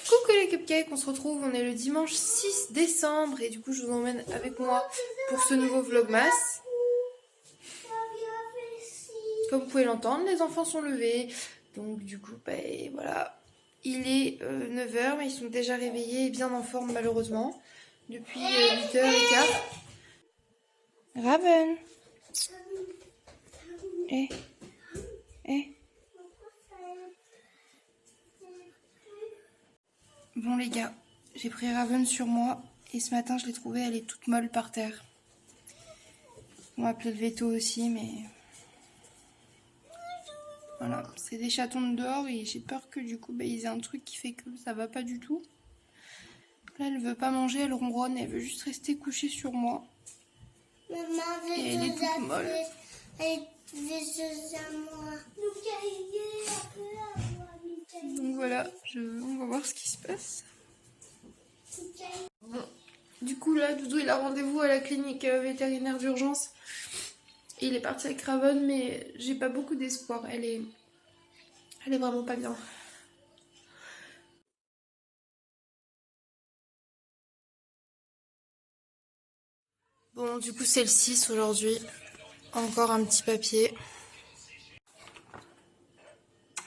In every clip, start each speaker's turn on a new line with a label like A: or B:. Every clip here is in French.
A: Coucou les cupcakes, on se retrouve, on est le dimanche 6 décembre et du coup je vous emmène avec moi pour ce nouveau vlogmas. Comme vous pouvez l'entendre, les enfants sont levés, donc du coup voilà, il est 9h mais ils sont déjà réveillés et bien en forme malheureusement, depuis 8h15. Raven. Bon les gars, j'ai pris Raven sur moi et ce matin je l'ai trouvée, elle est toute molle par terre. On va appeler le veto aussi, mais voilà, c'est des chatons de dehors et j'ai peur que du coup ils aient un truc qui fait que ça va pas du tout. Là elle veut pas manger, elle ronronne, elle veut juste rester couchée sur moi.
B: Maman,
A: et elle est toute molle. Donc voilà, on va voir ce qui se passe. Bon. Du coup là, Doudou il a rendez-vous à la clinique vétérinaire d'urgence. Il est parti avec Raven, mais j'ai pas beaucoup d'espoir. Elle est vraiment pas bien. Bon, du coup c'est le 6 aujourd'hui. Encore un petit papier.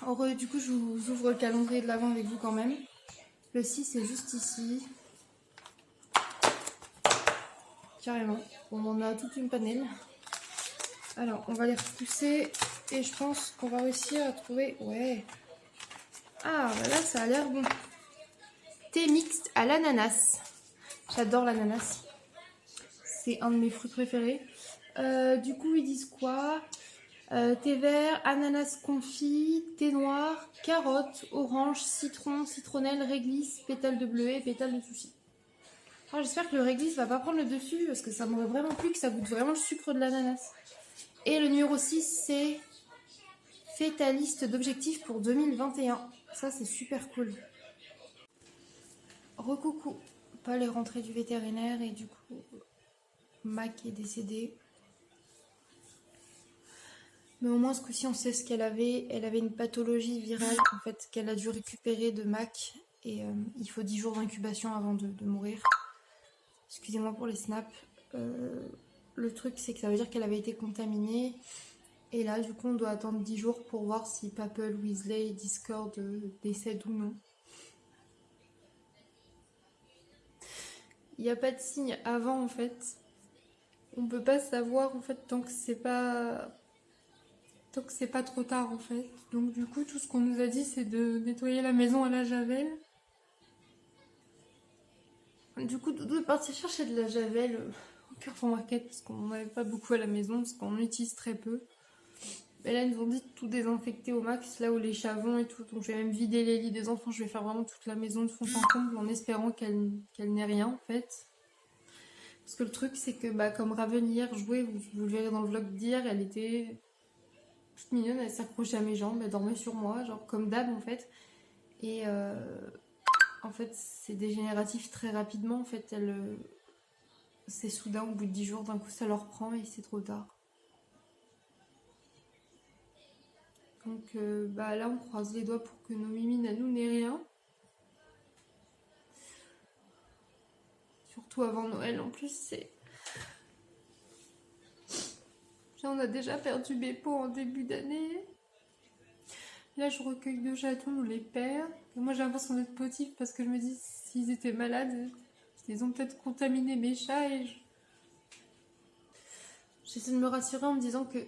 A: Heureux, du coup je vous ouvre le calendrier de l'avant avec vous quand même. Le 6 c'est juste ici. Carrément. On en a toute une panelle. Alors, on va les repousser et je pense qu'on va réussir à trouver... Ouais. Ah, bah là, ça a l'air bon. Thé mixte à l'ananas. J'adore l'ananas. C'est un de mes fruits préférés. Du coup, ils disent quoi? Thé vert, ananas confit, thé noir, carotte, orange, citron, citronnelle, réglisse, pétale de bleuet, pétale de souci. Oh, j'espère que le réglisse va pas prendre le dessus parce que ça m'aurait vraiment plu que ça goûte vraiment le sucre de l'ananas. Et le numéro 6, c'est fais ta liste d'objectifs pour 2021. Ça, c'est super cool. Recoucou. Paul est rentré du vétérinaire et du coup, Mac est décédé. Mais au moins, ce coup-ci, on sait ce qu'elle avait. Elle avait une pathologie virale, en fait, qu'elle a dû récupérer de Mac. Et il faut 10 jours d'incubation avant de mourir. Excusez-moi pour les snaps. Le truc, c'est que ça veut dire qu'elle avait été contaminée. Et là, du coup, on doit attendre 10 jours pour voir si Papel, Weasley, Discord décèdent ou non. Il n'y a pas de signe avant, en fait. On peut pas savoir, en fait, tant que c'est pas trop tard, en fait. Donc, du coup, tout ce qu'on nous a dit, c'est de nettoyer la maison à la javel. Du coup, Doudou est parti chercher de la javel au Carrefour Market parce qu'on n'avait pas beaucoup à la maison, parce qu'on utilise très peu. Et là, ils nous ont dit de tout désinfecter au max, là où les chavons et tout. Donc, je vais même vider les lits des enfants. Je vais faire vraiment toute la maison de fond en comble en espérant qu'elle n'ait rien, en fait. Parce que le truc, c'est que comme Raven hier jouait, vous le verrez dans le vlog d'hier, elle était toute mignonne, elle s'accrochait à mes jambes, elle dormait sur moi, genre comme d'hab, en fait. Et en fait, c'est dégénératif très rapidement, en fait. C'est soudain, au bout de 10 jours, d'un coup, ça leur prend et c'est trop tard. Donc là, on croise les doigts pour que nos mimines à nous n'aient rien. Surtout avant Noël, en plus, c'est... On a déjà perdu Beppo en début d'année. Là, je recueille 2 chatons, on les perd. Et moi, j'ai l'impression d'être potiche parce que je me dis, s'ils étaient malades, ils ont peut-être contaminé mes chats et j'essaie de me rassurer en me disant que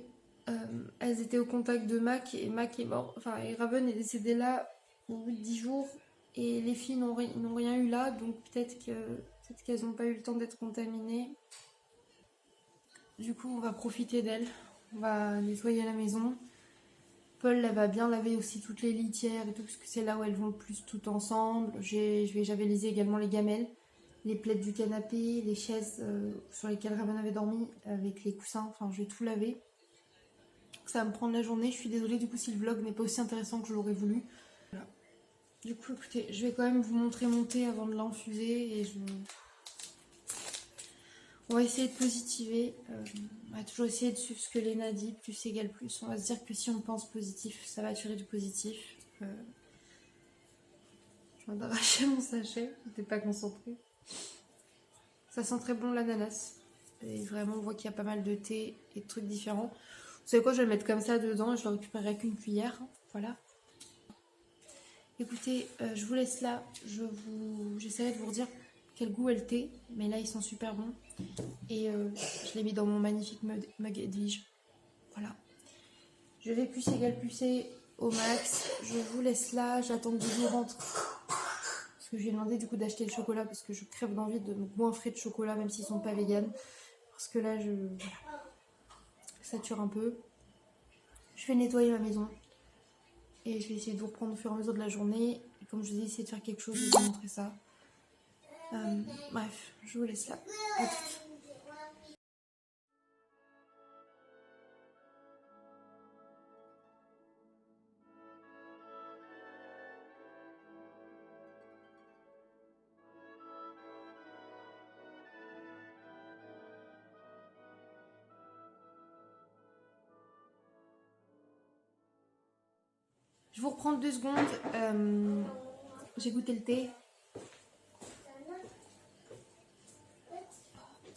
A: elles étaient au contact de Mac et Mac est mort. Enfin, et Raven est décédé là au bout de 10 jours et les filles n'ont rien eu là, donc peut-être qu'elles n'ont pas eu le temps d'être contaminées. Du coup, on va profiter d'elles. On va nettoyer la maison. Paul, elle va bien laver aussi toutes les litières et tout, parce que c'est là où elles vont le plus toutes ensemble. J'avais lisé également les gamelles, les plaids du canapé, les chaises sur lesquelles Raven avait dormi, avec les coussins. Enfin, je vais tout laver. Ça va me prendre la journée. Je suis désolée du coup si le vlog n'est pas aussi intéressant que je l'aurais voulu. Voilà. Du coup, écoutez, je vais quand même vous montrer mon thé avant de l'infuser et on va essayer de positiver. On va toujours essayer de suivre ce que Léna dit, plus égale plus. On va se dire que si on pense positif, ça va attirer du positif. Je viens d'arracher mon sachet, j'étais pas concentrée. Ça sent très bon l'ananas. Et vraiment, on voit qu'il y a pas mal de thé et de trucs différents. Vous savez quoi, je vais le mettre comme ça dedans et je le récupérerai avec une cuillère. Voilà. Écoutez, je vous laisse là. J'essaierai de vous redire quel goût est le thé. Mais là, ils sont super bons. Et je l'ai mis dans mon magnifique mug Edwige. Voilà. Je vais pucer au max. Je vous laisse là. J'attends que Doudou rentre. Parce que je lui ai demandé du coup d'acheter le chocolat. Parce que je crève d'envie de me goinfrer de chocolat. Même s'ils sont pas véganes. Parce que là, voilà. Ça sature un peu. Je vais nettoyer ma maison. Et je vais essayer de vous reprendre au fur et à mesure de la journée. Et comme je vous ai essayé de faire quelque chose, je vais vous montrer ça. Bref, je vous laisse là. À toutes. Je vous reprends 2 secondes. J'ai goûté le thé.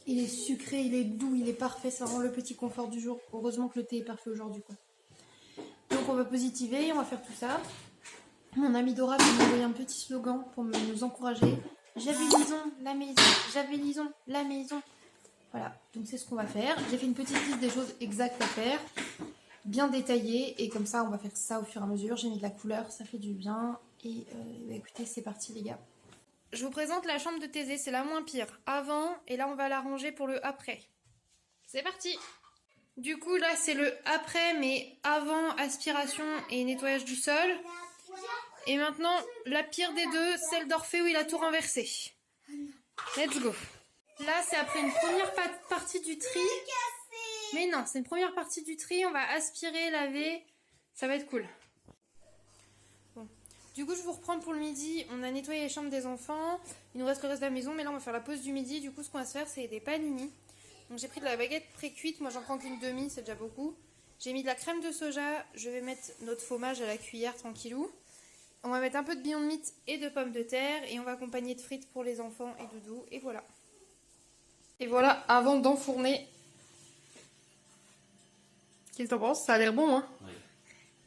A: Il est sucré, il est doux, il est parfait. Ça rend le petit confort du jour. Heureusement que le thé est parfait aujourd'hui, quoi. Donc on va positiver, on va faire tout ça. Mon amie Dora m'a envoyé un petit slogan pour nous encourager. Javelisons la maison, javelisons la maison. Voilà, donc c'est ce qu'on va faire. J'ai fait une petite liste des choses exactes à faire. Bien détaillé et comme ça on va faire ça au fur et à mesure. J'ai mis de la couleur, ça fait du bien et bah écoutez, c'est parti les gars. Je vous présente la chambre de Thésée, c'est la moins pire. Avant et là on va la ranger pour le après. C'est parti. Du coup là c'est le après mais avant aspiration et nettoyage du sol. Et maintenant la pire des deux, celle d'Orphée où il a tout renversé. Let's go. Là c'est après une première partie du tri. Mais non, c'est une première partie du tri, on va aspirer, laver, ça va être cool. Bon. Du coup, je vous reprends pour le midi, on a nettoyé les chambres des enfants, il nous reste le reste de la maison, mais là on va faire la pause du midi, du coup ce qu'on va se faire c'est des panini. Donc j'ai pris de la baguette pré-cuite, moi j'en prends qu'une demi, c'est déjà beaucoup. J'ai mis de la crème de soja, je vais mettre notre fromage à la cuillère tranquillou. On va mettre un peu de Beyond Meat et de pommes de terre, et on va accompagner de frites pour les enfants et Doudou, et voilà. Et voilà, avant d'enfourner... Qu'est-ce que t'en penses? Ça a l'air bon, hein?
C: Oui.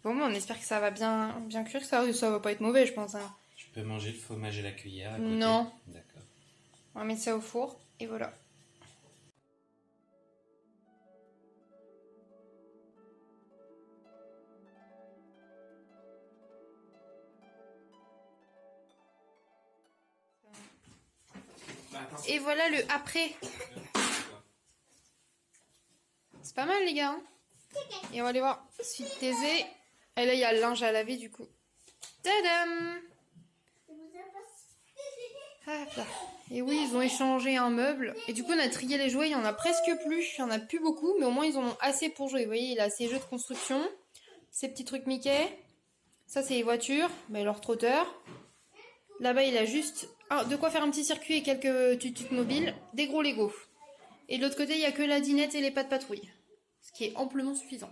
A: Bon, on espère que ça va bien cuire, ça va pas être mauvais, je pense. Hein.
C: Je peux manger le fromage à la cuillère à côté?
A: Non.
C: D'accord.
A: On va mettre ça au four, et voilà. Et voilà le après. C'est pas mal, les gars. Hein, et on va aller voir suite Thésée. Et là, il y a le linge à laver, du coup. Tadam! Hop là. Et oui, ils ont échangé un meuble. Et du coup, on a trié les jouets. Il y en a presque plus. Il y en a plus beaucoup. Mais au moins, ils en ont assez pour jouer. Vous voyez, il a ses jeux de construction. Ses petits trucs Mickey. Ça, c'est les voitures. Mais leur trotteur. Là-bas, il a juste de quoi faire un petit circuit et quelques tututes mobiles. Des gros Lego. Et de l'autre côté, il n'y a que la dinette et les pas de patrouille. Ce qui est amplement suffisant.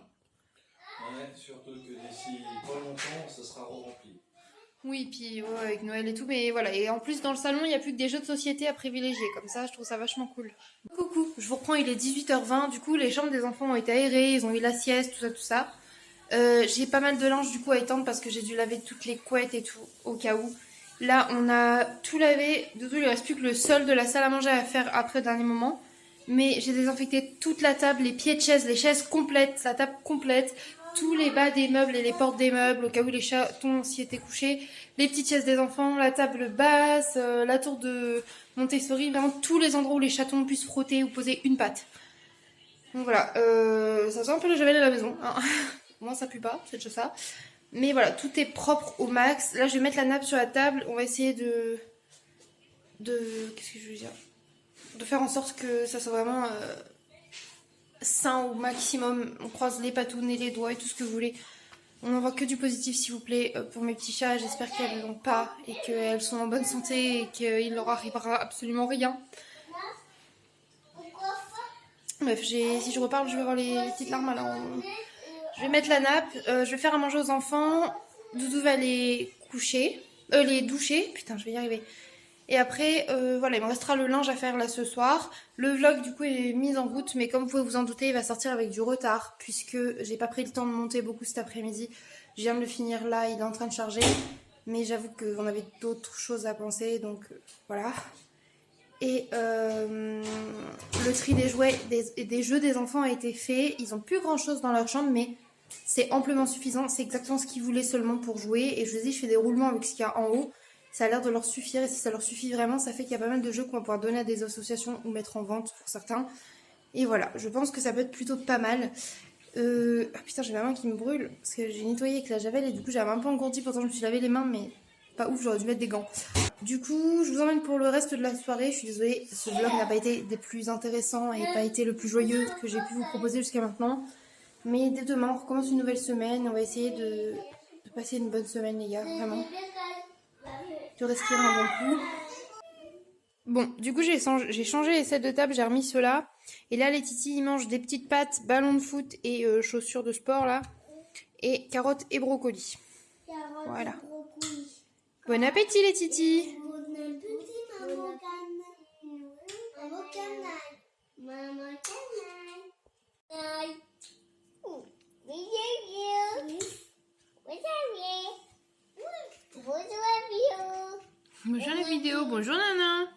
D: Ouais, surtout que d'ici pas longtemps, ça sera rempli.
A: Oui, puis ouais, avec Noël et tout, mais voilà. Et en plus, dans le salon, il n'y a plus que des jeux de société à privilégier. Comme ça, je trouve ça vachement cool. Coucou, je vous reprends, il est 18h20. Du coup, les chambres des enfants ont été aérées, ils ont eu la sieste, tout ça. J'ai pas mal de linge du coup à étendre parce que j'ai dû laver toutes les couettes et tout, au cas où. Là, on a tout lavé. De tout, il ne reste plus que le sol de la salle à manger à faire après au dernier moment. Mais j'ai désinfecté toute la table, les pieds de chaise, les chaises complètes, la table complète, tous les bas des meubles et les portes des meubles, au cas où les chatons s'y étaient couchés, les petites chaises des enfants, la table basse, la tour de Montessori, vraiment tous les endroits où les chatons puissent frotter ou poser une patte. Donc voilà, ça sent un peu le javel à la maison, hein. Au moins ça pue pas, c'est déjà ça. Mais voilà, tout est propre au max. Là, je vais mettre la nappe sur la table, on va essayer de qu'est-ce que je veux dire ? De faire en sorte que ça soit vraiment sain au maximum. On croise les patounes et les doigts et tout ce que vous voulez. On n'envoie que du positif s'il vous plaît pour mes petits chats. J'espère qu'elles ne l'ont pas et qu'elles sont en bonne santé et qu'il leur arrivera absolument rien. Bref, si je reparle, je vais avoir les petites larmes. Alors, je vais mettre la nappe. Je vais faire à manger aux enfants. Doudou va les coucher. les doucher. Putain, je vais y arriver. Et après, voilà, il me restera le linge à faire là ce soir. Le vlog du coup est mis en route, mais comme vous pouvez vous en douter, il va sortir avec du retard, puisque j'ai pas pris le temps de monter beaucoup cet après-midi. Je viens de le finir là, il est en train de charger. Mais j'avoue qu'on avait d'autres choses à penser, donc voilà. Et le tri des jouets et des jeux des enfants a été fait. Ils ont plus grand chose dans leur chambre, mais c'est amplement suffisant. C'est exactement ce qu'ils voulaient seulement pour jouer. Et je vous ai dit, je fais des roulements avec ce qu'il y a en haut. Ça a l'air de leur suffire. Et si ça leur suffit vraiment, ça fait qu'il y a pas mal de jeux qu'on va pouvoir donner à des associations ou mettre en vente pour certains. Et voilà, je pense que ça peut être plutôt pas mal. Ah putain, j'ai ma main qui me brûle parce que j'ai nettoyé avec la javel et du coup j'avais un peu engourdi. Pourtant je me suis lavé les mains, mais pas ouf, j'aurais dû mettre des gants. Du coup, je vous emmène pour le reste de la soirée. Je suis désolée, ce vlog n'a pas été des plus intéressants et pas été le plus joyeux que j'ai pu vous proposer jusqu'à maintenant. Mais dès demain, on recommence une nouvelle semaine. On va essayer de passer une bonne semaine, les gars, vraiment. De respirer un bon coup. Bon, du coup, j'ai changé les sets de table, j'ai remis ceux-là. Et là, les titis, ils mangent des petites pâtes, ballons de foot et chaussures de sport, là. Et carottes et brocolis. Voilà. Bon appétit, les titis.
B: Bon appétit, maman canal. Maman canal. Maman canal.
A: Bonjour la vidéo, bonjour Nana.